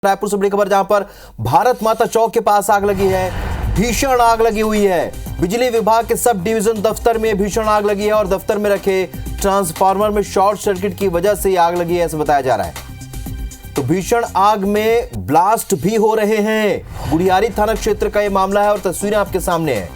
रायपुर से बड़ी खबर, जहां पर भारत माता चौक के पास आग लगी है। भीषण आग लगी हुई है। बिजली विभाग के सब डिवीजन दफ्तर में भीषण आग लगी है और दफ्तर में रखे ट्रांसफार्मर में शॉर्ट सर्किट की वजह से आग लगी है, ऐसा बताया जा रहा है। तो भीषण आग में ब्लास्ट भी हो रहे हैं। गुड़ियारी थाना क्षेत्र का यह मामला है और तस्वीरें आपके सामने है।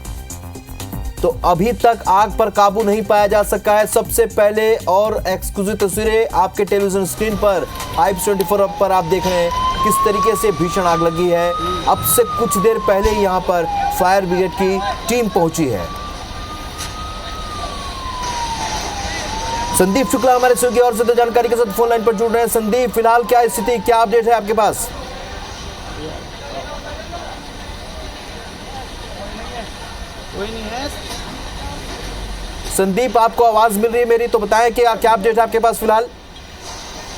तो अभी तक आग पर काबू नहीं पाया जा सका है। सबसे पहले और एक्सक्लूसिव तस्वीरें आपके टेलीविजन स्क्रीन पर IPS24 पर आप देख रहे हैं किस तरीके से भीषण आग लगी है। अब से कुछ देर पहले ही यहां पर फायर ब्रिगेड की टीम पहुंची है। संदीप शुक्ला हमारे सहयोगी और ज्यादा जानकारी के साथ फोन लाइन पर जुड़ रहे हैं। संदीप, फिलहाल क्या स्थिति, क्या अपडेट है आपके पास? कोई नहीं है। संदीप, आपको आवाज मिल रही है मेरी, तो बताएं कि क्या अपडेट है आपके पास फिलहाल?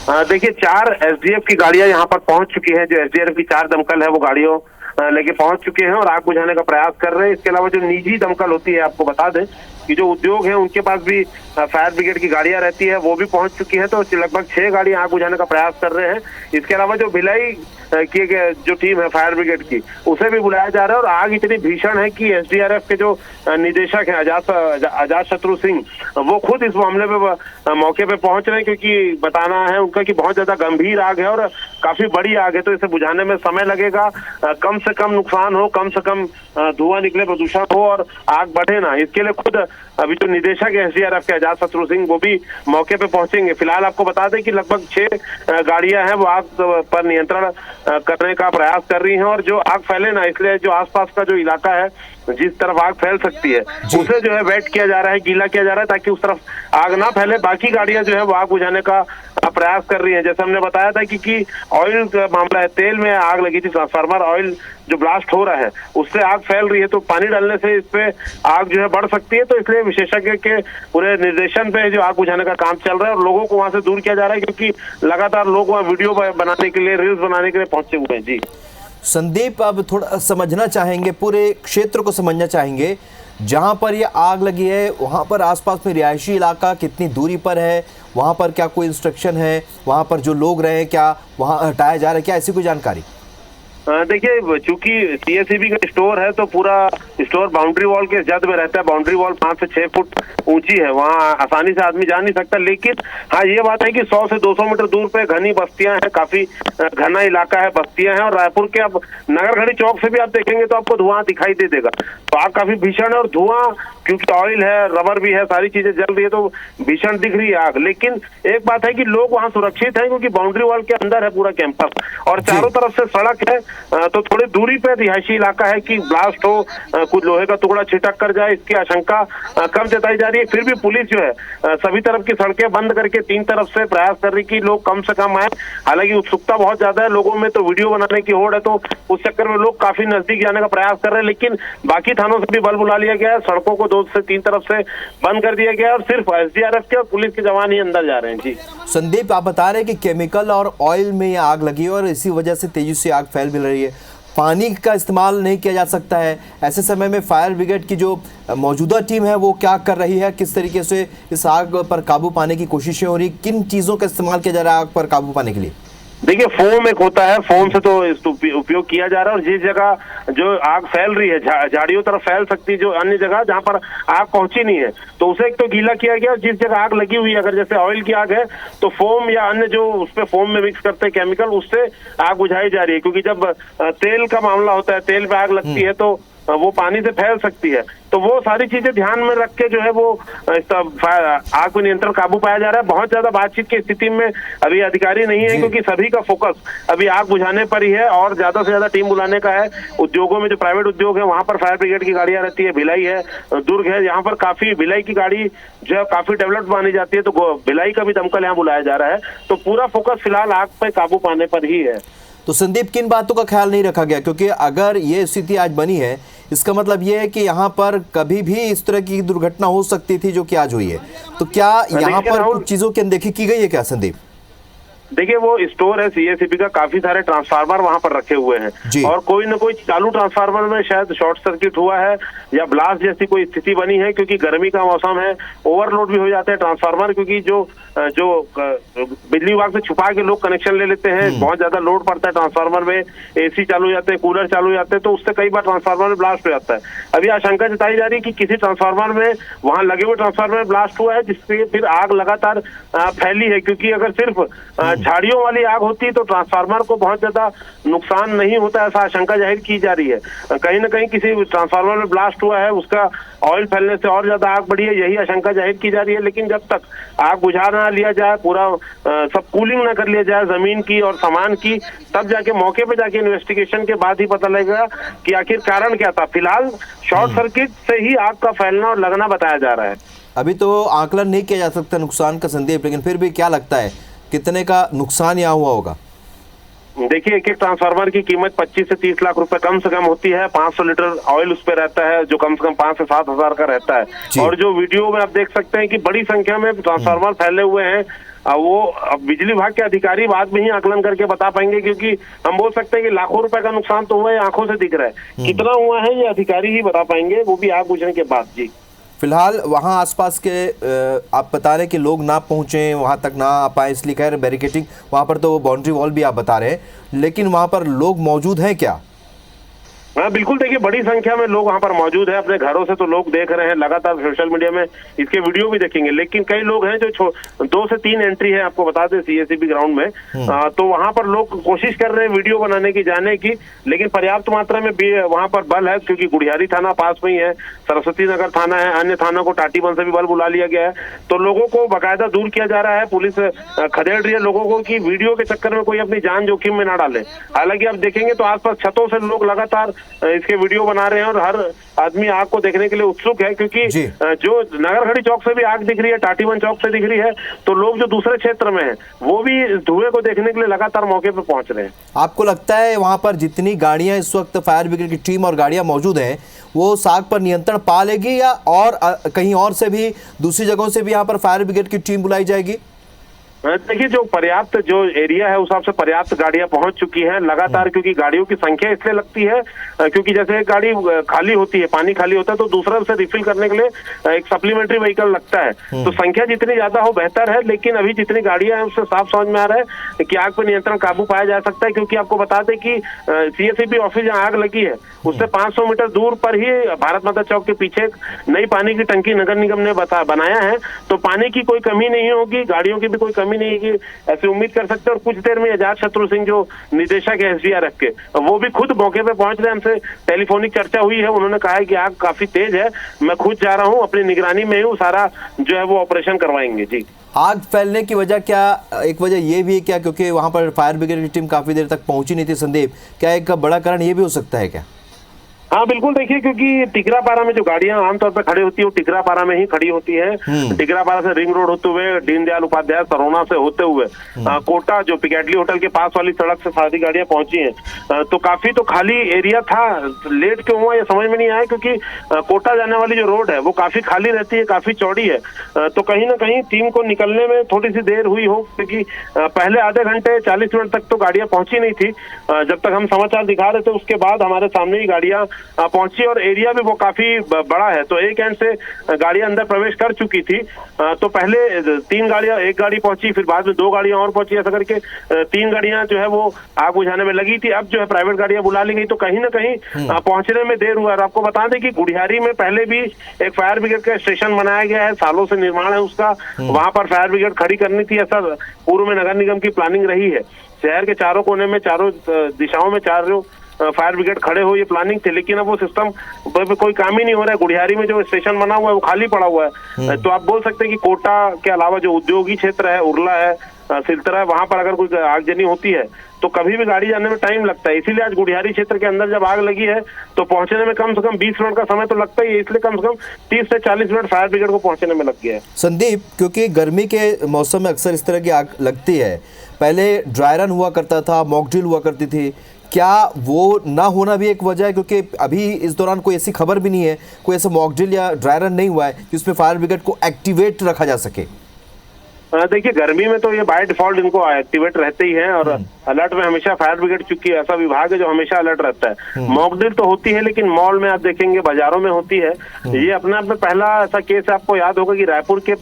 देखिए, 4 SDF की गाड़ियां यहां पर पहुंच चुकी हैं। जो SDF की 4 दमकल है वो गाड़ियों लेके पहुंच चुके हैं और आग बुझाने का प्रयास कर रहे हैं। इसके अलावा जो निजी दमकल होती है, आपको बता दें कि जो उद्योग है उनके पास भी फायर ब्रिगेड की गाड़ियां रहती है, वो भी पहुंच चुकी है। तो लगभग 6 गाड़ियां आग बुझाने का प्रयास कर रहे हैं। इसके अलावा जो भिलाई की जो टीम है फायर ब्रिगेड की, उसे भी बुलाया जा रहा है। और आग इतनी भीषण है कि SDRF के जो निदेशक हैं अजात शत्रु सिंह, वो खुद इस मामले पे मौके पे पहुंच रहे हैं, क्योंकि बताना है उनका कि बहुत ज्यादा गंभीर आग है और काफी बड़ी आग है। तो इसे बुझाने में समय लगेगा, कम से कम नुकसान हो, कम से कम धुआं निकले, प्रदूषण हो और आग बढ़े ना। इसके लिए खुद अभी जो निदेशक है SDRF के अजात शत्रु सिंह, वो भी मौके पे पहुंचेंगे। फिलहाल आपको बता दें कि लगभग 6 गाड़ियां हैं वो आग पर नियंत्रण करने का प्रयास कर रही हैं। और जो आग फैले ना, इसलिए जो आसपास का जो इलाका है जिस तरफ आग फैल सकती है उसे जो है वेट किया जा रहा है, गीला किया जा रहा है, ताकि उस तरफ आग ना फैले। बाकी गाड़ियां जो है वो आग बुझाने का प्रयास कर रही हैं। जैसे हमने बताया था कि ऑयल का मामला है, तेल में आग लगी थी, ट्रांसफार्मर ऑयल जो ब्लास्ट हो रहा है उससे आग फैल रही है। तो पानी डालने से इस पे आग जो है बढ़ सकती है। तो इसलिए विशेषज्ञ के पूरे निर्देशन पे जो आग बुझाने का काम चल रहा है और लोगों को वहां से दूर किया जा रहा है, क्योंकि लगातार लोग वहां वीडियो बनाने के लिए, रील्स बनाने के लिए पहुंचे हुए हैं। जी संदीप, अब थोड़ा समझना चाहेंगे, पूरे क्षेत्र को समझना चाहेंगे जहां पर ये आग लगी है, वहां पर आसपास में रिहायशी इलाका कितनी दूरी पर है, वहां पर क्या कोई इंस्ट्रक्शन है, वहां पर जो लोग रहे क्या वहां हटाया जा रहा है, क्या ऐसी कोई जानकारी? देखिए, चूंकि CSEB का स्टोर है तो पूरा स्टोर बाउंड्री वॉल के जद में रहता है। बाउंड्री वॉल 5 से 6 फुट ऊंची है, वहाँ आसानी से आदमी जा नहीं सकता। लेकिन हाँ, ये बात है कि 100 से 200 मीटर दूर पे घनी बस्तियां हैं, काफी घना इलाका है, बस्तियां हैं। और रायपुर के अब नगरघड़ी चौक से भी आप देखेंगे तो आपको धुआं दिखाई दे देगा। तो आग काफी भीषण है और धुआं, क्योंकि ऑयल है, रबर भी है, सारी चीजें जल रही है, तो भीषण दिख रही है आग। लेकिन एक बात है कि लोग वहाँ सुरक्षित हैं, क्योंकि बाउंड्री वॉल के अंदर है पूरा कैंपस और चारों तरफ से सड़क है। तो थोड़ी दूरी पे रिहायशी इलाका है कि ब्लास्ट हो, कुछ लोहे का टुकड़ा छिटक कर जाए, इसकी आशंका कम जताई जा रही है। फिर भी पुलिस जो है सभी तरफ की सड़कें बंद करके 3 तरफ से प्रयास कर रही कि लोग कम से कम आए। हालांकि उत्सुकता बहुत ज्यादा है लोगों में, तो वीडियो बनाने की होड़ है, तो उस चक्कर में लोग काफी नजदीक जाने का प्रयास कर रहे हैं। लेकिन बाकी थानों से भी बल बुला लिया गया है, सड़कों को 2 से 3 तरफ से बंद कर दिया गया है और सिर्फ SDRF के और पुलिस के जवान ही अंदर जा रहे हैं। जी संदीप, आप बता रहे हैं कि केमिकल और ऑयल में ये आग लगी है और इसी वजह से तेजी से आग फैल भी रही है। पानी का इस्तेमाल नहीं किया जा सकता है, ऐसे समय में फायर ब्रिगेड की जो मौजूदा टीम है वो क्या कर रही है, किस तरीके से इस आग पर काबू पाने की कोशिशें हो रही, किन चीज़ों का इस्तेमाल किया जा रहा है आग पर काबू पाने के लिए? देखिए, फोम एक होता है, फोम से तो उपयोग किया जा रहा है। और जिस जगह जो आग फैल रही है, झाड़ियों तरफ फैल सकती है, जो अन्य जगह जहां पर आग पहुंची नहीं है, तो उसे एक तो गीला किया गया। और जिस जगह आग लगी हुई है, अगर जैसे ऑयल की आग है तो फोम या अन्य जो उस पे फोम में मिक्स करते हैं केमिकल, उससे आग बुझाई जा रही है। क्योंकि जब तेल का मामला होता है, तेल पे आग लगती है तो वो पानी से फैल सकती है। तो वो सारी चीजें ध्यान में रख के जो है वो आग को नियंत्रण काबू पाया जा रहा है। बहुत ज्यादा बातचीत की स्थिति में अभी अधिकारी नहीं है, क्योंकि सभी का फोकस अभी आग बुझाने पर ही है और ज्यादा से ज्यादा टीम बुलाने का है। उद्योगों में जो प्राइवेट उद्योग है वहां पर फायर ब्रिगेड की गाड़ियां रहती है, भिलाई है, दुर्ग है, यहाँ पर काफी भिलाई की गाड़ी जो है काफी डेवलप्ड मानी जाती है, तो भिलाई का भी दमकल यहाँ बुलाया जा रहा है। तो पूरा फोकस फिलहाल आग पे काबू पाने पर ही है। तो संदीप, किन बातों का ख्याल नहीं रखा गया? क्योंकि अगर ये स्थिति आज बनी है, इसका मतलब ये है कि यहाँ पर कभी भी इस तरह की दुर्घटना हो सकती थी जो कि आज हुई है। तो क्या यहाँ पर कुछ चीजों की अनदेखी की गई है क्या संदीप? देखिए वो स्टोर है सीएससीबी का, काफी सारे ट्रांसफार्मर वहां पर रखे हुए हैं और कोई न कोई चालू ट्रांसफार्मर में शायद शॉर्ट सर्किट हुआ है या ब्लास्ट जैसी कोई स्थिति बनी है, क्योंकि गर्मी का मौसम है, ओवरलोड भी हो जाते हैं ट्रांसफार्मर, क्योंकि जो बिजली विभाग से छुपा के लोग कनेक्शन ले लेते हैं, बहुत ज्यादा लोड पड़ता है ट्रांसफार्मर में, एसी चालू हो जाते हैं, कूलर चालू हो जाते हैं, तो उससे कई बार ट्रांसफार्मर में ब्लास्ट हो जाता है। अभी आशंका जताई जा रही है कि किसी ट्रांसफार्मर में, वहां लगे हुए ट्रांसफार्मर में ब्लास्ट हुआ है, जिससे फिर आग लगातार फैली है, क्योंकि अगर सिर्फ झाड़ियों वाली आग होती तो ट्रांसफार्मर को बहुत ज्यादा नुकसान नहीं होता, ऐसा आशंका जाहिर की जा रही है। कहीं ना कहीं किसी ट्रांसफार्मर में ब्लास्ट हुआ है, उसका ऑयल फैलने से और ज्यादा आग बढ़ी है, यही आशंका जाहिर की जा रही है। लेकिन जब तक आग बुझा ना लिया जाए, पूरा सब कूलिंग ना कर लिया जाए जमीन की और सामान की, तब जाके मौके पे जाके इन्वेस्टिगेशन के बाद ही पता लगेगा कि आखिर कारण क्या था। फिलहाल शॉर्ट सर्किट से ही आग का फैलना और लगना बताया जा रहा है। अभी तो आकलन नहीं किया जा सकता नुकसान का संदीप, लेकिन फिर भी क्या लगता है कितने का नुकसान यहाँ हुआ होगा? देखिए एक एक ट्रांसफार्मर की कीमत 25 से 30 लाख रुपए कम से कम होती है। 500 लीटर ऑयल उस पे रहता है, जो कम से कम 5 से 7 हजार का रहता है। और जो वीडियो में आप देख सकते हैं कि बड़ी संख्या में ट्रांसफार्मर फैले हुए हैं, वो बिजली विभाग के अधिकारी बाद में ही आकलन करके बता पाएंगे, क्योंकि हम बोल सकते हैं कि लाखों रुपए का नुकसान तो हुआ है, आंखों से दिख रहा है, कितना हुआ है ये अधिकारी ही बता पाएंगे, वो भी आग बुझने के बाद। जी फिलहाल वहां आसपास के आप बता रहे कि लोग ना पहुंचे, वहां तक ना आ पाए, इसलिए खैर बैरिकेटिंग वहां पर तो बाउंड्री वॉल भी आप बता रहे हैं, लेकिन वहां पर लोग मौजूद हैं क्या? हाँ बिल्कुल, देखिए बड़ी संख्या में लोग वहाँ पर मौजूद है, अपने घरों से तो लोग देख रहे हैं, लगातार सोशल मीडिया में इसके वीडियो भी देखेंगे। लेकिन कई लोग हैं जो 2 से 3 एंट्री है, आपको बता दें सीएससीबी ग्राउंड में, तो वहाँ पर लोग कोशिश कर रहे हैं वीडियो बनाने की, जाने की, लेकिन पर्याप्त मात्रा में वहाँ पर बल है, क्योंकि गुड़ियारी थाना पास में ही है, सरस्वती नगर थाना है, अन्य थानों को टाटीबंध से भी बल बुला लिया गया है, तो लोगों को बाकायदा दूर किया जा रहा है। पुलिस खदेड़ रही है लोगों को कि वीडियो के चक्कर में कोई अपनी जान जोखिम में ना डाले। हालांकि आप देखेंगे तो आसपास छतों से लोग लगातार इसके वीडियो बना रहे हैं और हर आदमी आग को देखने के लिए उत्सुक है, क्योंकि जो नगरखड़ी चौक से भी आग दिख रही है, टाटीबंध चौक से दिख रही है, तो लोग जो दूसरे क्षेत्र में हैं वो भी इस धुएं को देखने के लिए लगातार मौके पर पहुंच रहे हैं। आपको लगता है वहां पर जितनी गाड़ियां इस वक्त फायर ब्रिगेड की टीम और गाड़ियां मौजूद हैं, वो इस आग पर नियंत्रण पा लेगी, या और कहीं और से भी, दूसरी जगहों से भी यहाँ पर फायर ब्रिगेड की टीम बुलाई जाएगी? देखिए जो पर्याप्त जो एरिया है उस हिसाब से पर्याप्त गाड़ियां पहुंच चुकी हैं लगातार, क्योंकि गाड़ियों की संख्या इसलिए लगती है क्योंकि जैसे एक गाड़ी खाली होती है, पानी खाली होता है, तो दूसरा उसे रिफिल करने के लिए एक सप्लीमेंट्री व्हीकल लगता है। तो संख्या जितनी ज्यादा हो बेहतर है, लेकिन अभी जितनी गाड़ियां हैं उससे साफ समझ में आ रहा है कि आग पर नियंत्रण काबू पाया जा सकता है। क्योंकि आपको बता दें कि सीएससीबी ऑफिस जहाँ आग लगी है उससे 500 मीटर दूर पर ही भारत माता चौक के पीछे नई पानी की टंकी नगर निगम ने बनाया है, तो पानी की कोई कमी नहीं होगी, गाड़ियों की भी कोई कमी नहीं है, ऐसी उम्मीद कर सकते हैं। और कुछ देर में आजाद शत्रु सिंह जो निदेशक है एसडीआरएफ के, वो भी खुद मौके पे पहुंच रहे हैं, हमसे टेलीफोनिक चर्चा हुई है, उन्होंने कहा है कि आग काफी तेज है, मैं खुद जा रहा हूं, अपनी निगरानी में हूं, सारा जो है वो ऑपरेशन करवाएंगे। जी आग फैलने की वजह क्या, एक वजह ये भी है क्या क्योंकि वहां पर फायर ब्रिगेड की टीम काफी देर तक पहुंची नहीं थी संदीप, क्या एक बड़ा कारण ये भी हो सकता है क्या? हाँ बिल्कुल, देखिए क्योंकि टिकरापारा में जो गाड़ियां आमतौर पर खड़ी होती है वो टिकरापारा में ही खड़ी होती है। टिकरापारा से रिंग रोड होते हुए, दीनदयाल उपाध्याय सरोना से होते हुए कोटा जो पिकेटली होटल के पास वाली सड़क से सारी गाड़ियां पहुंची हैं, तो काफी तो खाली एरिया था। लेट क्यों हुआ ये समझ में नहीं आया, क्योंकि कोटा जाने वाली जो रोड है वो काफी खाली रहती है, काफी चौड़ी है, तो कहीं ना कहीं टीम को निकलने में थोड़ी सी देर हुई हो, क्योंकि पहले आधे घंटे 40 मिनट तक तो गाड़ियां पहुंची नहीं थी। जब तक हम समाचार दिखा रहे थे उसके बाद हमारे सामने ही गाड़ियां पहुंची, और एरिया भी वो काफी बड़ा है, तो एक एंड से गाड़ियां अंदर प्रवेश कर चुकी थी। तो पहले 3 गाड़ियां, एक गाड़ी पहुंची, फिर बाद में 2 गाड़ियां और पहुंची, ऐसा करके 3 गाड़ियां जो है वो आग बुझाने में लगी थी। अब जो है प्राइवेट गाड़ियां बुला ली गई, तो कहीं ना कहीं पहुंचने में देर हुआ। और आपको बता दें कि गुड़ियारी में पहले भी एक फायर ब्रिगेड का स्टेशन बनाया गया है, सालों से निर्माण है उसका, वहां पर फायर ब्रिगेड खड़ी करनी थी, ऐसा पूर्व में नगर निगम की प्लानिंग रही है। शहर के चारों कोने में, चारों दिशाओं में चारों फायर ब्रिगेड खड़े हो, ये प्लानिंग थी, लेकिन अब वो सिस्टम कोई काम ही नहीं हो रहा है। गुड़ियारी में जो स्टेशन बना हुआ है वो खाली पड़ा हुआ है। तो आप बोल सकते हैं कि कोटा के अलावा जो उद्योगी क्षेत्र है, उर्ला है, सिलतरा है, वहां पर अगर कोई आगजनी होती है तो कभी भी गाड़ी जाने में टाइम लगता है। इसीलिए आज गुड़ियारी क्षेत्र के अंदर जब आग लगी है तो पहुंचने में कम से कम 20 मिनट का समय तो लगता ही है, इसलिए कम से कम 30 से 40 मिनट फायर ब्रिगेड को पहुंचने में लग गया है। संदीप, क्योंकि गर्मी के मौसम में अक्सर इस तरह की आग लगती है, पहले ड्राई रन हुआ करता था, मॉक ड्रिल हुआ करती थी, क्या वो ना होना भी एक वजह है? क्योंकि अभी इस दौरान कोई ऐसी खबर भी नहीं है, कोई ऐसा मॉक ड्रिल या ड्राई रन नहीं हुआ है जिसमें फायर ब्रिगेड को एक्टिवेट रखा जा सके। देखिए गर्मी में तो ये बाय डिफॉल्ट इनको एक्टिवेट रहते ही हैं और अलर्ट में हमेशा फायर ब्रिगेड, चूंकि ऐसा विभाग है जो हमेशा अलर्ट रहता है। मॉक ड्रिल तो होती है लेकिन मॉल में आप देखेंगे, बाजारों में होती है। ये अपने आप में पहला ऐसा केस है, आपको याद होगा कि रायपुर के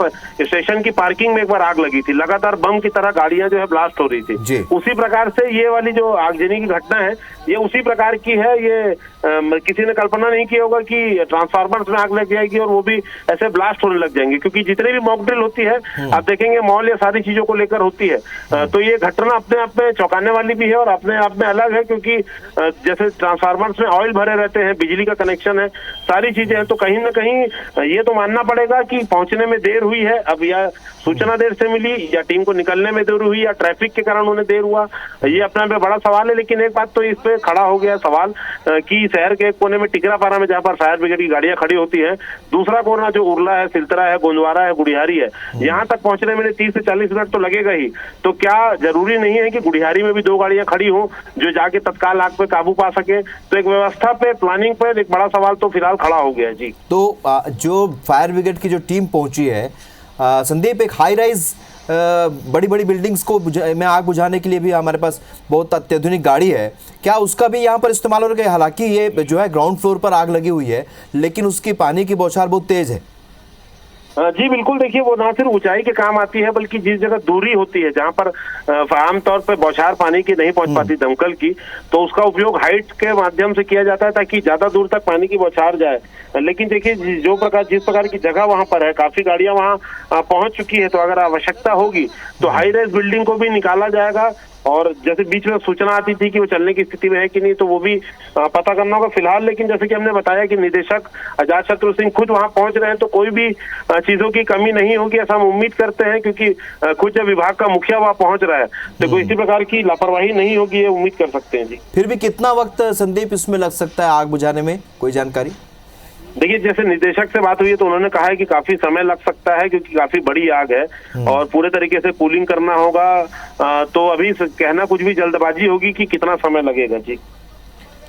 स्टेशन की पार्किंग में एक बार आग लगी थी, लगातार बम की तरह गाड़ियां जो है ब्लास्ट हो रही थी। उसी प्रकार से ये वाली जो आगजनी की घटना है ये उसी प्रकार की है। ये किसी ने कल्पना नहीं किया होगा कि ट्रांसफार्मर्स में आग लग जाएगी और वो भी ऐसे ब्लास्ट होने लग जाएंगे, क्योंकि जितने भी मॉक ड्रिल होती है आप देखेंगे मॉल या सारी चीजों को लेकर होती है। तो ये घटना अपने आप में चौंकाने वाली भी है और अपने आप में अलग है, क्योंकि जैसे ट्रांसफार्मर्स में ऑयल भरे रहते हैं, बिजली का कनेक्शन है, सारी चीजें हैं, तो कहीं ना कहीं ये तो मानना पड़ेगा कि पहुंचने में देर हुई है। अब या सूचना देर से मिली या टीम को निकलने में देर हुई या ट्रैफिक के कारण उन्हें देर हुआ, ये अपने आप में बड़ा सवाल है। लेकिन एक बात तो इस पे खड़ा हो गया सवाल कि शहर के एक कोने में टिकरापारा में जहाँ पर फायर ब्रिगेड की गाड़ियां खड़ी होती है, दूसरा कोना जो उर्ला है, सिलतरा है, गोंदवारा है, गुड़ियारी है, यहाँ तक पहुंचने में 30 से 40 मिनट तो लगेगा ही। तो क्या जरूरी नहीं है कि गुड़ियारी में भी 2 गाड़ियां खड़ी हों जो जाके तत्काल आग पे काबू पा सके? तो एक व्यवस्था पे, प्लानिंग पे एक बड़ा सवाल तो फिलहाल खड़ा हो गया है जी। तो जो फायर ब्रिगेड की जो टीम पहुंची है संदीप, एक हाई राइज बड़ी बड़ी बिल्डिंग्स को में आग बुझाने के लिए भी हमारे पास बहुत अत्याधुनिक गाड़ी है, क्या उसका भी यहाँ पर इस्तेमाल हो रहा है? हालांकि ये जो है ग्राउंड फ्लोर पर आग लगी हुई है लेकिन उसकी पानी की बौछार बहुत तेज है। जी बिल्कुल, देखिए वो ना सिर्फ ऊंचाई के काम आती है बल्कि जिस जगह दूरी होती है जहां पर आमतौर पर बौछार पानी की नहीं पहुंच पाती दमकल की, तो उसका उपयोग हाइट के माध्यम से किया जाता है ताकि ज्यादा दूर तक पानी की बौछार जाए। लेकिन देखिए जिस प्रकार की जगह वहां पर है, काफी गाड़ियां वहां पहुंच चुकी है, तो अगर आवश्यकता होगी तो हाई राइज बिल्डिंग को भी निकाला जाएगा। और जैसे बीच में सूचना आती थी कि वो चलने की स्थिति में है कि नहीं, तो वो भी पता करना होगा फिलहाल। लेकिन जैसे कि हमने बताया कि निदेशक अजातशत्रु सिंह खुद वहां पहुंच रहे हैं, तो कोई भी चीजों की कमी नहीं होगी ऐसा हम उम्मीद करते हैं, क्योंकि खुद जब विभाग का मुखिया वहां पहुंच रहा है तो कोई इसी प्रकार की लापरवाही नहीं होगी, ये उम्मीद कर सकते हैं जी। फिर भी कितना वक्त संदीप इसमें लग सकता है आग बुझाने में, कोई जानकारी? देखिए जैसे निदेशक से बात हुई है तो उन्होंने कहा है कि काफी समय लग सकता है, क्योंकि काफी बड़ी आग है और पूरे तरीके से कूलिंग करना होगा। तो अभी कहना कुछ भी जल्दबाजी होगी कि कितना समय लगेगा जी।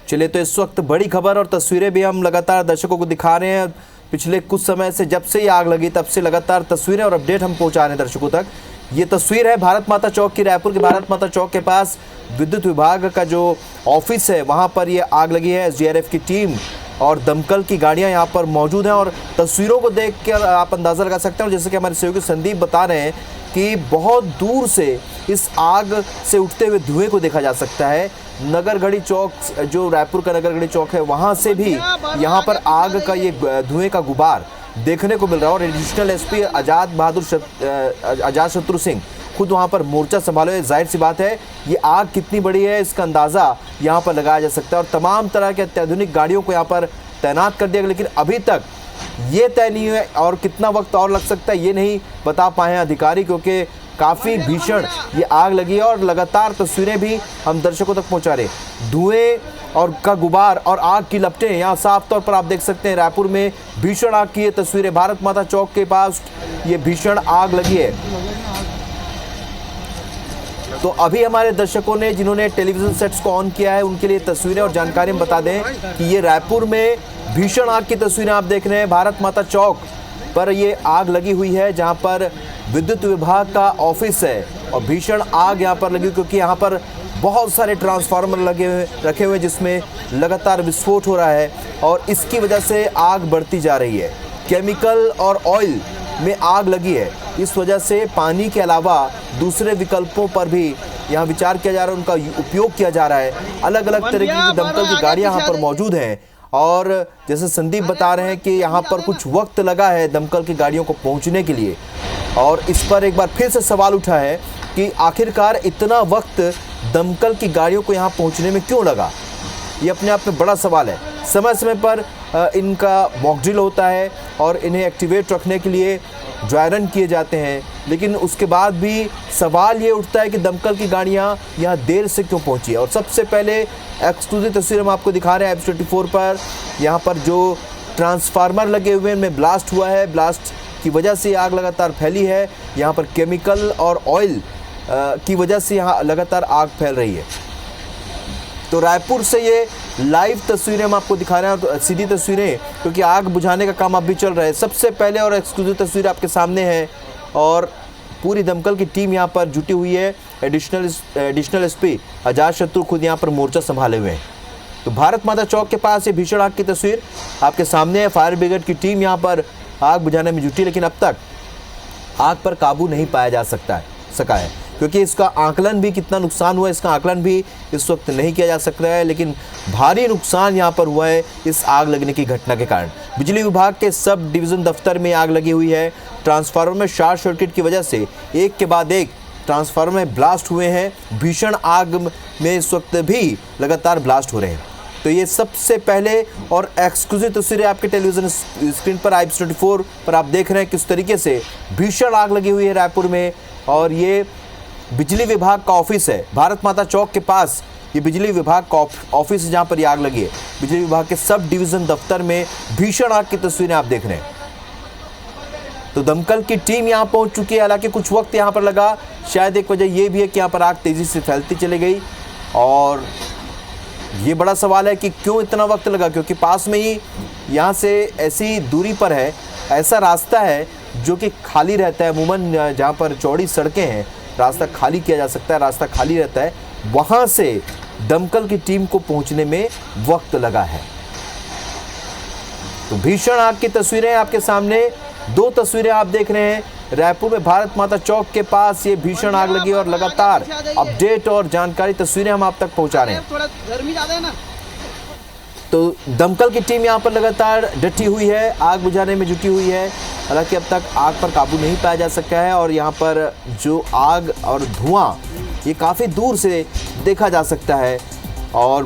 चलिए, तो इस वक्त बड़ी खबर और तस्वीरें भी हम लगातार दर्शकों को दिखा रहे हैं। पिछले कुछ समय से, जब से ये आग लगी तब से लगातार तस्वीरें और अपडेट हम पहुंचा रहे हैं दर्शकों तक। ये तस्वीर है भारत माता चौक की, रायपुर के भारत माता चौक के पास विद्युत विभाग का जो ऑफिस है वहां पर ये आग लगी है। एसडीआरएफ की टीम और दमकल की गाड़ियां यहां पर मौजूद हैं और तस्वीरों को देख कर आप अंदाज़ा लगा सकते हैं। जैसे कि हमारे सहयोगी संदीप बता रहे हैं कि बहुत दूर से इस आग से उठते हुए धुएं को देखा जा सकता है। नगरगढ़ी चौक, जो रायपुर का नगरगढ़ी चौक है, वहां से भी यहाँ पर आग का ये धुएं का गुबार देखने को मिल रहा है। और एडिशनल एसपी अजातशत्रु सिंह खुद वहां पर मोर्चा संभाले। जाहिर सी बात है ये आग कितनी बड़ी है इसका अंदाज़ा यहाँ पर लगाया जा सकता है और तमाम तरह के अत्याधुनिक गाड़ियों को यहाँ पर तैनात कर दिया गया। लेकिन अभी तक ये तय नहीं है और कितना वक्त और लग सकता है ये नहीं बता पाए हैं अधिकारी, क्योंकि काफ़ी भीषण ये आग लगी है और लगातार तस्वीरें भी हम दर्शकों तक पहुँचा रहे। धुएँ और का गुबार और आग की लपटें यहाँ साफ तौर पर आप देख सकते हैं। रायपुर में भीषण आग की ये तस्वीरें, भारत माता चौक के पास ये भीषण आग लगी है। तो अभी हमारे दर्शकों ने जिन्होंने टेलीविजन सेट्स को ऑन किया है उनके लिए तस्वीरें और जानकारी हम बता दें कि ये रायपुर में भीषण आग की तस्वीरें आप देख रहे हैं। भारत माता चौक पर ये आग लगी हुई है जहां पर विद्युत विभाग का ऑफिस है और भीषण आग यहां पर लगी क्योंकि यहां पर बहुत सारे ट्रांसफार्मर रखे हुए जिसमें लगातार विस्फोट हो रहा है और इसकी वजह से आग बढ़ती जा रही है। केमिकल और ऑयल में आग लगी है, इस वजह से पानी के अलावा दूसरे विकल्पों पर भी यहाँ विचार किया जा रहा है, उनका उपयोग किया जा रहा है। अलग अलग तरीके की दमकल की गाड़ियाँ यहाँ पर मौजूद हैं और जैसे संदीप बता रहे हैं कि यहाँ पर कुछ वक्त लगा है दमकल की गाड़ियों को पहुँचने के लिए। और इस पर एक बार फिर से सवाल उठा है कि आखिरकार इतना वक्त दमकल की गाड़ियों को यहाँ पहुँचने में क्यों लगा? ये अपने आप में बड़ा सवाल है। समय समय पर इनका मॉक ड्रिल होता है और इन्हें एक्टिवेट रखने के लिए ड्राई रन किए जाते हैं, लेकिन उसके बाद भी सवाल ये उठता है कि दमकल की गाड़ियाँ यहाँ देर से क्यों पहुँची। और सबसे पहले एक्सक्लूसिव तस्वीर हम आपको दिखा रहे हैं F24 पर। यहाँ पर जो ट्रांसफार्मर लगे हुए हैं उनमें ब्लास्ट हुआ है, ब्लास्ट की वजह से आग लगातार फैली है। यहाँ पर केमिकल और ऑयल की वजह से यहाँ लगातार आग फैल रही है। तो रायपुर से ये लाइव तस्वीरें हम आपको दिखा रहे हैं, तो सीधी तस्वीरें, क्योंकि आग बुझाने का काम अब भी चल रहा है। सबसे पहले और एक्सक्लूसिव तस्वीर आपके सामने है और पूरी दमकल की टीम यहाँ पर जुटी हुई है। एडिशनल एसपी अजातशत्रु खुद यहाँ पर मोर्चा संभाले हुए हैं। तो भारत माता चौक के पास ये भीषण आग की तस्वीर आपके सामने है। फायर ब्रिगेड की टीम यहाँ पर आग बुझाने में जुटी, लेकिन अब तक आग पर काबू नहीं पाया जा सका है, क्योंकि इसका आकलन भी कितना नुकसान हुआ है इसका आकलन भी इस वक्त नहीं किया जा सकता है। लेकिन भारी नुकसान यहाँ पर हुआ है इस आग लगने की घटना के कारण। बिजली विभाग के सब डिवीज़न दफ्तर में आग लगी हुई है। ट्रांसफार्मर में शॉर्ट सर्किट की वजह से एक के बाद एक ट्रांसफार्मर में ब्लास्ट हुए हैं। भीषण आग में इस वक्त भी लगातार ब्लास्ट हो रहे हैं। तो ये सबसे पहले और एक्सक्लूसिव तस्वीरें आपके टेलीविजन स्क्रीन पर IPS24 पर आप देख रहे हैं किस तरीके से भीषण आग लगी हुई है रायपुर में। और ये बिजली विभाग का ऑफिस है, भारत माता चौक के पास ये बिजली विभाग का ऑफिस है जहाँ पर ये आग लगी है। बिजली विभाग के सब डिवीज़न दफ्तर में भीषण आग की तस्वीरें आप देख रहे हैं। तो दमकल की टीम यहाँ पहुँच चुकी है। हालांकि कुछ वक्त यहाँ पर लगा, शायद एक वजह ये भी है कि यहाँ पर आग तेज़ी से फैलती चली गई। और ये बड़ा सवाल है कि क्यों इतना वक्त लगा, क्योंकि पास में ही यहाँ से ऐसी दूरी पर है, ऐसा रास्ता है जो कि खाली रहता है। अमूमन जहाँ पर चौड़ी सड़कें हैं रास्ता खाली किया जा सकता है, रास्ता खाली रहता है, वहाँ से दमकल की टीम को पहुँचने में वक्त लगा है। तो भीषण आग की तस्वीरें आपके सामने, 2 तस्वीरें आप देख रहे हैं। रायपुर में भारत माता चौक के पास ये भीषण आग लगी और लगातार अपडेट और जानकारी तस्वीरें हम आप तक पहुंचा रहे हैं। थोड़ा गर्मी ज्यादा है ना, तो दमकल की टीम यहाँ पर लगातार डटी हुई है, आग बुझाने में जुटी हुई है। हालांकि अब तक आग पर काबू नहीं पाया जा सका है और यहाँ पर जो आग और धुआं ये काफ़ी दूर से देखा जा सकता है। और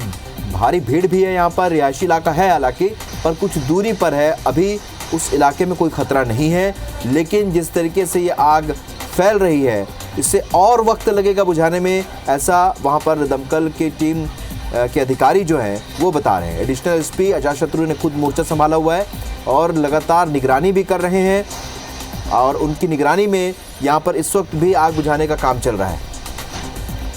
भारी भीड़ भी है यहाँ पर, रिहायशी इलाका है हालांकि, पर कुछ दूरी पर है। अभी उस इलाके में कोई खतरा नहीं है, लेकिन जिस तरीके से ये आग फैल रही है इससे और वक्त लगेगा बुझाने में, ऐसा वहाँ पर दमकल की टीम के अधिकारी जो हैं वो बता रहे हैं। एडिशनल एसपी अजातशत्रु ने खुद मोर्चा संभाला हुआ है और लगातार निगरानी भी कर रहे हैं। और उनकी निगरानी में यहाँ पर इस वक्त भी आग बुझाने का काम चल रहा है।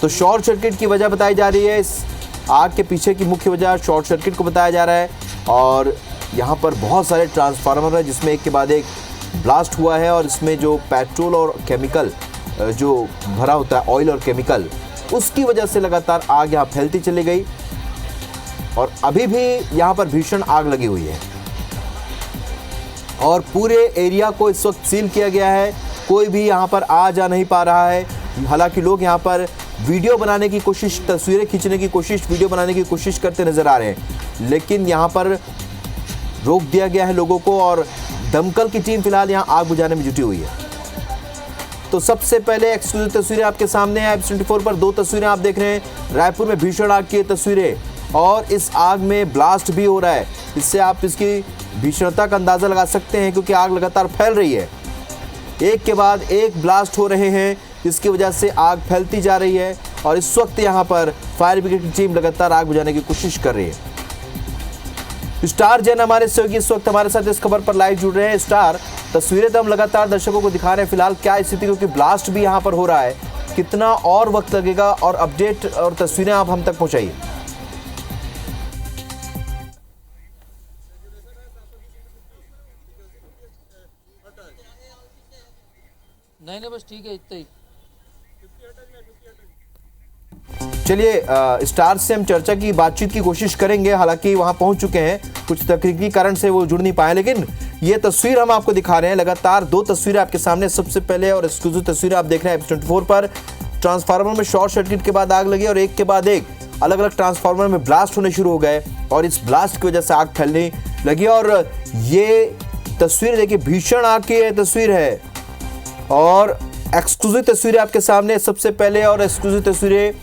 तो शॉर्ट सर्किट की वजह बताई जा रही है, इस आग के पीछे की मुख्य वजह शॉर्ट सर्किट को बताया जा रहा है। और यहाँ पर बहुत सारे ट्रांसफार्मर है जिसमें एक के बाद एक ब्लास्ट हुआ है और इसमें जो पेट्रोल और केमिकल जो भरा होता है, ऑयल और केमिकल, उसकी वजह से लगातार आग यहाँ फैलती चली गई। और अभी भी यहाँ पर भीषण आग लगी हुई है और पूरे एरिया को इस वक्त सील किया गया है। कोई भी यहाँ पर आ जा नहीं पा रहा है। हालांकि लोग यहाँ पर वीडियो बनाने की कोशिश, तस्वीरें खींचने की कोशिश, वीडियो बनाने की कोशिश करते नजर आ रहे हैं, लेकिन यहाँ पर रोक दिया गया है लोगों को। और दमकल की टीम फिलहाल यहाँ आग बुझाने में जुटी हुई है। तो सबसे पहले एक्सक्लूसिव तस्वीरें आपके सामने हैं IPS24 पर। 2 तस्वीरें आप देख रहे हैं, रायपुर में भीषण आग की तस्वीरें और इस आग में ब्लास्ट भी हो रहा है। इससे आप इसकी भीषणता का अंदाज़ा लगा सकते हैं, क्योंकि आग लगातार फैल रही है, एक के बाद एक ब्लास्ट हो रहे हैं, जिसकी वजह से आग फैलती जा रही है। और इस वक्त यहाँ पर फायर ब्रिगेड की टीम लगातार आग बुझाने की कोशिश कर रही है। स्टार जैन हमारे सहयोगी इस वक्त हमारे साथ इस खबर पर लाइव जुड़ रहे हैं। स्टार, तस्वीरें तो हम लगातार दर्शकों को दिखा रहे हैं, फिलहाल क्या स्थिति, क्योंकि ब्लास्ट भी यहाँ पर हो रहा है, कितना और वक्त लगेगा और अपडेट और तस्वीरें आप हम तक पहुंचाइए। नहीं बस ठीक है, इतना ही। चलिए स्टार से हम चर्चा की बातचीत की कोशिश करेंगे। हालांकि वहां पहुंच चुके हैं, कुछ तकनीकी कारण से वो जुड़ नहीं पाए, लेकिन ये तस्वीर हम आपको दिखा रहे हैं। लगातार 2 तस्वीरें आपके सामने, सबसे पहले और एक्सक्लूसिव तस्वीरें आप देख रहे हैं IPS24 पर। ट्रांसफार्मर में शॉर्ट सर्किट के बाद आग लगी और एक के बाद एक अलग अलग ट्रांसफार्मर में ब्लास्ट होने शुरू हो गए और इस ब्लास्ट की वजह से आग फैलने लगी। और ये तस्वीर देखिए, भीषण आग की तस्वीर है और एक्सक्लूसिव तस्वीरें आपके सामने। सबसे पहले और एक्सक्लूसिव तस्वीरें,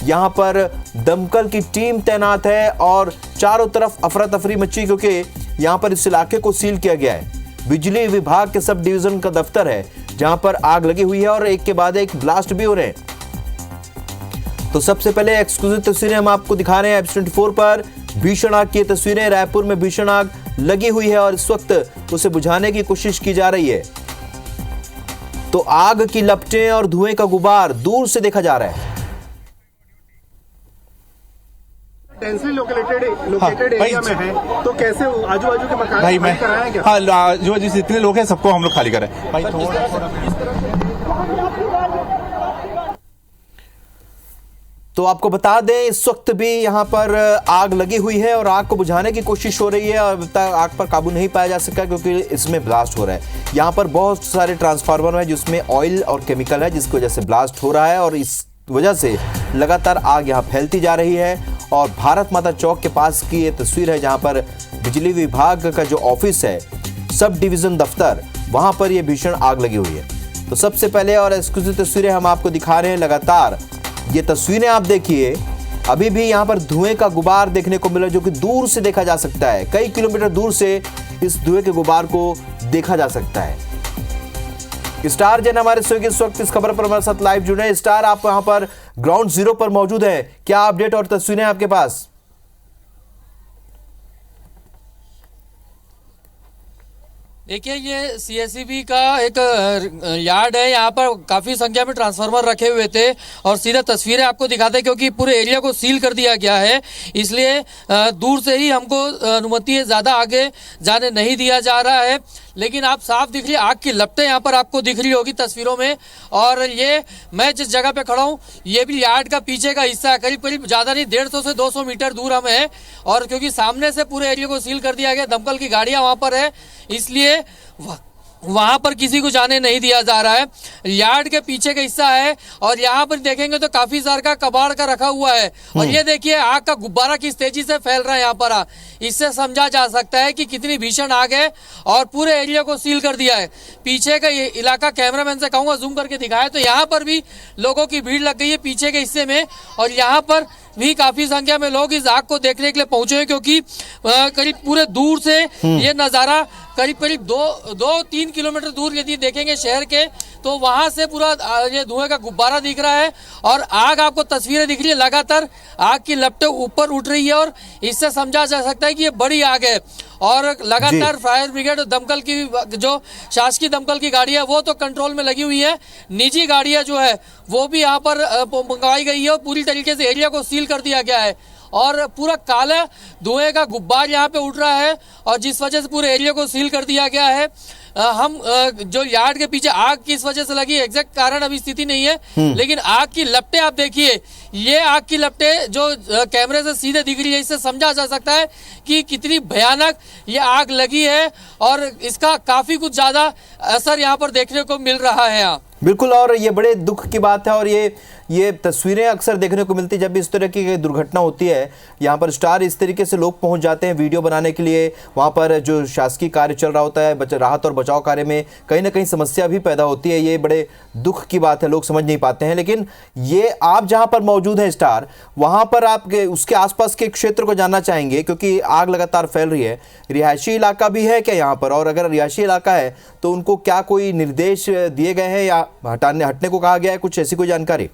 यहाँ पर दमकल की टीम तैनात है और चारों तरफ अफरा तफरी मची, क्योंकि यहाँ पर इस इलाके को सील किया गया है। बिजली विभाग के सब डिवीजन का दफ्तर है जहाँ पर आग लगी हुई है और एक के बाद एक ब्लास्ट भी हो रहे हैं। तो सबसे पहले एक्सक्लूसिव तस्वीरें हम आपको दिखा रहे हैं IPS24 पर। भीषण आग की तस्वीरें, रायपुर में भीषण आग लगी हुई है और इस वक्त उसे बुझाने की कोशिश की जा रही है। तो आग की लपटें और धुएं का गुबार दूर से देखा जा रहा है। डेंसली लोकेटेड एरिया में है, तो कैसे आजू बाजू के मकान भाई मैं कराए क्या? हाँ, जो जितने लोग हैं सबको हम लोग खाली करें भाई। थोड़ा तो आपको बता दें इस वक्त भी यहाँ पर आग लगी हुई है और आग को बुझाने की कोशिश हो रही है और अब तक आग पर काबू नहीं पाया जा सका क्योंकि इसमें ब्लास्ट हो रहा है। यहाँ पर बहुत सारे ट्रांसफार्मर है जिसमें ऑयल और केमिकल है जिसकी वजह से ब्लास्ट हो रहा है और इस वजह से लगातार आग यहाँ फैलती जा रही है। और भारत माता चौक के पास की ये तस्वीर है जहाँ पर बिजली विभाग का जो ऑफिस है, सब डिवीजन दफ्तर, वहां पर ये भीषण आग लगी हुई है। तो सबसे पहले और एक्सक्लूसिव तस्वीरें हम आपको दिखा रहे हैं लगातार। ये तस्वीरें आप देखिए, अभी भी यहाँ पर धुएं का गुबार देखने को मिला जो कि दूर से देखा जा सकता है। कई किलोमीटर दूर से इस धुएं के गुबार को देखा जा सकता है। स्टार जैन हमारे सहयोगी इस वक्त इस खबर पर हमारे साथ लाइव जुड़े हैं। स्टार, आप वहां पर ग्राउंड जीरो पर मौजूद है, क्या अपडेट और तस्वीरें आपके पास? देखिए, ये सीएसईबी का एक यार्ड है। यहाँ पर काफी संख्या में ट्रांसफार्मर रखे हुए थे और सीधा तस्वीरें आपको दिखाते हैं क्योंकि पूरे एरिया को सील कर दिया गया है, इसलिए दूर से ही हमको अनुमति ज्यादा आगे जाने नहीं दिया जा रहा है। लेकिन आप साफ दिख रही आग की लपटें यहाँ पर आपको दिख रही होगी तस्वीरों में। और ये मैं जिस जगह पे खड़ा हूँ ये भी यार्ड का पीछे का हिस्सा है, करीब करीब ज्यादा नहीं 150 से 200 मीटर दूर हम है। और क्योंकि सामने से पूरे एरिया को सील कर दिया गया, दमकल की गाड़ियां वहां पर है, इसलिए वहां पर किसी को जाने नहीं दिया जा रहा है। यार्ड के पीछे का हिस्सा है और यहाँ पर देखेंगे तो काफी सारा का कबाड़ का रखा हुआ है। और ये देखिए आग का गुब्बारा किस तेजी से फैल रहा है यहाँ पर। इससे समझा जा सकता है कि कितनी भीषण आग है और पूरे एरिया को सील कर दिया है। पीछे का ये इलाका कैमरामैन से कहूंगा जूम करके दिखाए तो यहाँ पर भी लोगों की भीड़ लग गई है पीछे के हिस्से में। और यहाँ पर भी काफी संख्या में लोग इस आग को देखने के लिए पहुंचे हैं क्योंकि करीब पूरे दूर से ये नजारा करीब करीब 2-3 किलोमीटर दूर यदि देखेंगे शहर के तो वहां से पूरा ये धुएं का गुब्बारा दिख रहा है और आग आपको तस्वीरें दिख रही है। लगातार आग की लपटें ऊपर उठ रही है और इससे समझा जा सकता है कि ये बड़ी आग है। और लगातार फायर ब्रिगेड और दमकल की जो शासकीय दमकल की गाड़ी है वो तो कंट्रोल में लगी हुई है, निजी गाड़ियां जो है वो भी यहाँ पर मंगवाई गई है और पूरी तरीके से एरिया को सील कर दिया गया है। और पूरा काला धुएं का गुब्बार यहाँ पे उठ रहा है और जिस वजह से पूरे एरिया को सील कर दिया गया है। हम जो यार्ड के पीछे आग किस वजह से लगी एग्जैक्ट कारण अभी स्थिति नहीं है, लेकिन आग की लपटें आप देखिए, ये आग की लपटें जो कैमरे से सीधे दिख रही है इससे समझा जा सकता है कि कितनी भयानक ये आग लगी है और इसका काफी कुछ ज्यादा असर यहाँ पर देखने को मिल रहा है यहाँ। बिल्कुल, और ये बड़े दुख की बात है और ये तस्वीरें अक्सर देखने को मिलती है जब भी इस तरह की दुर्घटना होती है। यहाँ पर स्टार इस तरीके से लोग पहुंच जाते हैं वीडियो बनाने के लिए, वहाँ पर जो शासकीय कार्य चल रहा होता है, राहत और बचाव कार्य में कहीं ना कहीं समस्या भी पैदा होती है। ये बड़े दुख की बात है, लोग समझ नहीं पाते हैं। लेकिन ये आप जहाँ पर मौजूद हैं स्टार, वहाँ पर आप उसके आसपास के क्षेत्र को जानना चाहेंगे क्योंकि आग लगातार फैल रही है। रिहायशी इलाका भी है क्या यहाँ पर, और अगर रिहायशी इलाका है तो उनको क्या कोई निर्देश दिए गए हैं या हटने को कहा गया है, कुछ ऐसी कोई जानकारी?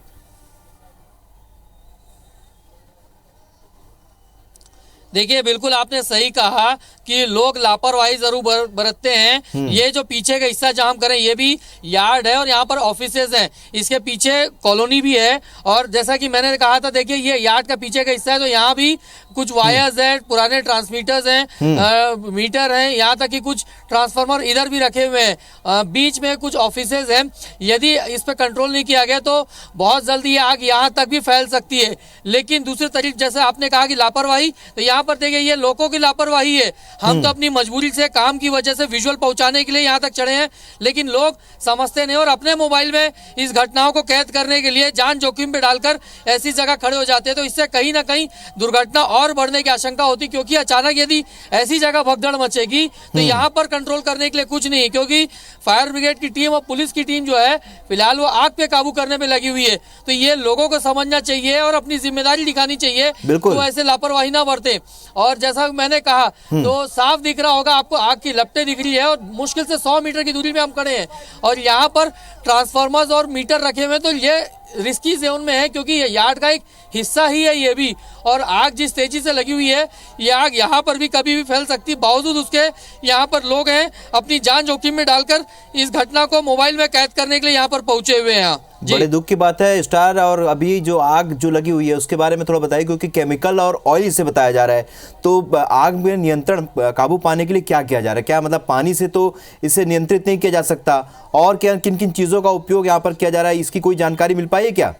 देखिए, बिल्कुल आपने सही कहा कि लोग लापरवाही जरूर बरतते हैं। ये जो पीछे का हिस्सा जहां हम करें ये भी यार्ड है और यहाँ पर ऑफिसेज हैं, इसके पीछे कॉलोनी भी है। और जैसा कि मैंने कहा था, देखिए ये यार्ड का पीछे का हिस्सा है तो यहाँ भी कुछ वायर्स है, पुराने ट्रांसमीटर्स हैं, मीटर हैं, यहाँ तक कि कुछ ट्रांसफार्मर इधर भी रखे हुए हैं। बीच में कुछ ऑफिसेज हैं, यदि इस पर कंट्रोल नहीं किया गया तो बहुत जल्दी ये आग यहाँ तक भी फैल सकती है। लेकिन दूसरे तरीके जैसे आपने कहा कि लापरवाही, तो यहाँ पर देखिए ये लोगों की लापरवाही है। हम तो अपनी मजबूरी से काम की वजह से विजुअल पहुंचाने के लिए यहाँ तक चढ़े हैं, लेकिन लोग समझते नहीं और अपने मोबाइल में इस घटनाओं को कैद करने के लिए जान जोखिम पे डालकर ऐसी जगह खड़े हो जाते हैं। तो इससे कहीं ना कहीं दुर्घटना और बढ़ने की आशंका होती, क्योंकि अचानक यदि ऐसी जगह भगदड़ मचेगी तो यहाँ पर कंट्रोल करने के लिए कुछ नहीं, क्योंकि फायर ब्रिगेड की टीम और पुलिस की टीम जो है फिलहाल वो आग पे काबू करने में लगी हुई है। तो ये लोगों को समझना चाहिए और अपनी जिम्मेदारी दिखानी चाहिए, तो ऐसे लापरवाही ना बरते। और जैसा मैंने कहा तो साफ दिख रहा होगा आपको, आग की लपटें दिख रही है और मुश्किल से 100 मीटर की दूरी में हम खड़े हैं और यहाँ पर ट्रांसफार्मर्स और मीटर रखे हुए हैं। तो ये रिस्की जोन में है क्योंकि ये यार्ड का एक हिस्सा ही है ये भी, और आग जिस तेजी से लगी हुई है ये आग यहाँ पर भी कभी भी फैल सकती है। बावजूद उसके यहाँ पर लोग हैं अपनी जान जोखिम में डालकर इस घटना को मोबाइल में कैद करने के लिए यहाँ पर पहुंचे हुए हैं। बड़े दुख की बात है स्टार। और अभी जो आग जो लगी हुई है उसके बारे में थोड़ा बताइए, क्योंकि केमिकल और ऑयल से बताया जा रहा है, तो आग में नियंत्रण काबू पाने के लिए क्या किया जा रहा है? क्या मतलब पानी से तो इसे नियंत्रित नहीं किया जा सकता, और क्या किन किन चीजों का उपयोग यहाँ पर किया जा रहा है, इसकी कोई जानकारी मिल पाई है क्या?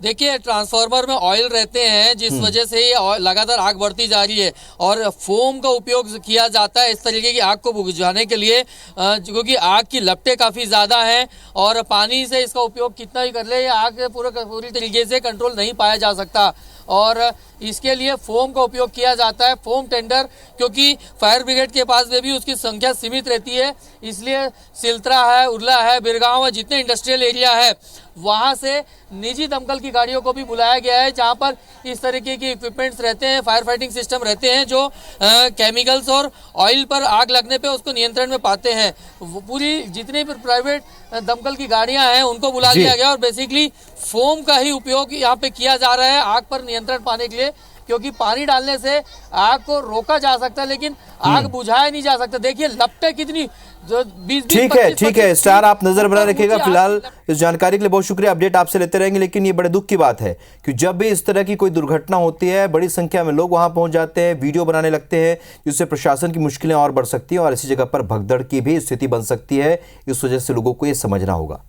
देखिए ट्रांसफार्मर में ऑयल रहते हैं जिस वजह से ये लगातार आग बढ़ती जा रही है और फोम का उपयोग किया जाता है इस तरीके की आग को बुझाने के लिए, क्योंकि आग की लपटें काफी ज्यादा हैं और पानी से इसका उपयोग कितना ही कर ले ये आग पूरी तरीके से कंट्रोल नहीं पाया जा सकता और इसके लिए फोम का उपयोग किया जाता है, फोम टेंडर, क्योंकि फायर ब्रिगेड के पास में भी उसकी संख्या सीमित रहती है, इसलिए सिल्त्रा है, उर्ला है, बिरगांव है, जितने इंडस्ट्रियल एरिया है वहां से निजी दमकल की गाड़ियों को भी बुलाया गया है जहां पर इस तरीके के इक्विपमेंट्स रहते हैं, फायर फाइटिंग सिस्टम रहते हैं जो केमिकल्स और ऑयल पर आग लगने पे उसको नियंत्रण में पाते हैं। पूरी जितनी भी प्राइवेट दमकल की गाड़ियां हैं उनको बुला लिया गया और बेसिकली फोम का ही उपयोग यहाँ पे किया जा रहा है आग पर नियंत्रण पाने के लिए, क्योंकि पानी डालने से आग को रोका जा सकता है लेकिन आग बुझाया नहीं जा सकता। देखिए लपटें कितनी जो 20 ठीक है स्टार, आप नजर बनाए रखिएगा। फिलहाल इस जानकारी के लिए बहुत शुक्रिया, अपडेट आपसे लेते रहेंगे। लेकिन ये बड़े दुख की बात है कि जब भी इस तरह की कोई दुर्घटना होती है बड़ी संख्या में लोग वहां पहुंच जाते हैं, वीडियो बनाने लगते हैं, जिससे प्रशासन की मुश्किलें और बढ़ सकती हैं और ऐसी जगह पर भगदड़ की भी स्थिति बन सकती है। इस वजह से लोगों को ये समझना होगा।